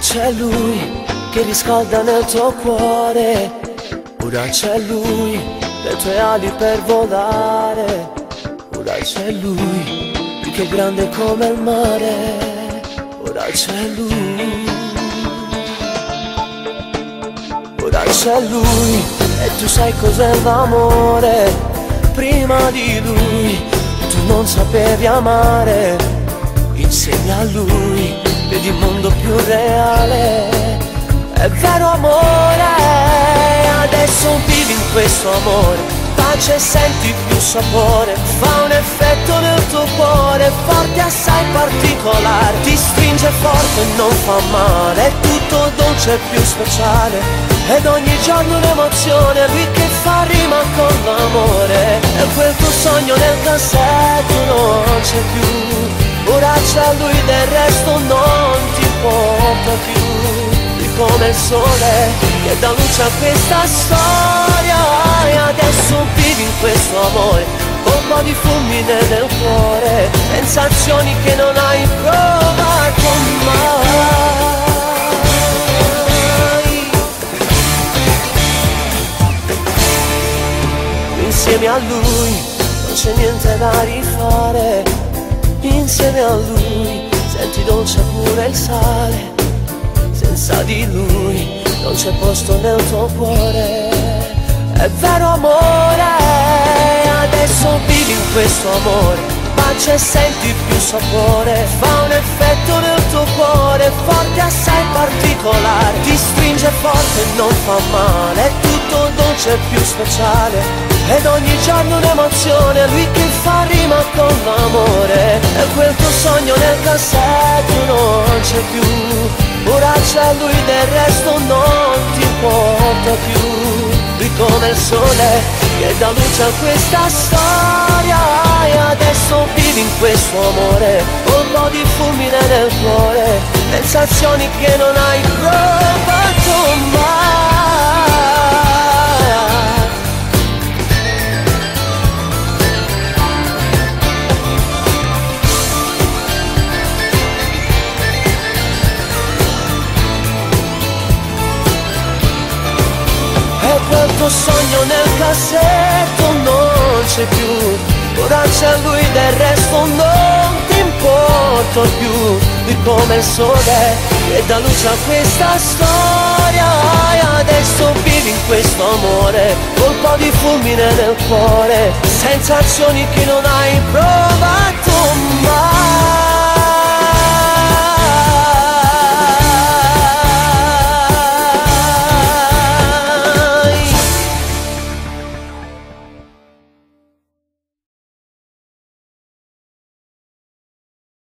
c'è lui che riscalda nel tuo cuore, ora c'è lui, le tue ali per volare, ora c'è lui che è grande come il mare, ora c'è lui, ora c'è lui e tu sai cos'è l'amore, prima di lui tu non sapevi amare, insieme a lui vedi il mondo più reale, è vero amore, adesso vivi in questo amore, pace senti più sapore, fa un effetto nel tuo cuore, forte assai particolare, ti stringe forte e non fa male, è tutto dolce e più speciale, ed ogni giorno un'emozione, lui che fa rima con l'amore, e quel tuo sogno nel cassetto non c'è più, ora c'è lui, del resto non ti importa più, come il sole che dà luce a questa storia, e adesso vivi in questo amore, con un po' di fulmine nel cuore, sensazioni che non hai provato mai. Insieme a lui non c'è niente da rifare, insieme a lui senti dolce pure il sale, senza di lui non c'è posto nel tuo cuore, è vero amore, adesso vivi in questo amore, pace senti più sapore, fa un effetto nel tuo cuore, forte assai particolare, ti stringe forte e non fa male, è tutto dolce e più speciale, ed ogni giorno un'emozione, lui che fa rima con l'amore, e quel tuo sogno nel cassetto non c'è più, ora c'è lui, del resto non ti importa più, lui come il sole che dà luce a questa storia, e adesso vivi in questo amore, un po' di fulmine nel cuore, sensazioni che non hai provato mai. Quel tuo sogno nel cassetto non c'è più, ora c'è lui, del resto non ti importa più, lui come il sole che dà luce a questa storia, e adesso vivi in questo amore, col po' di fulmine nel cuore, sensazioni che non hai provato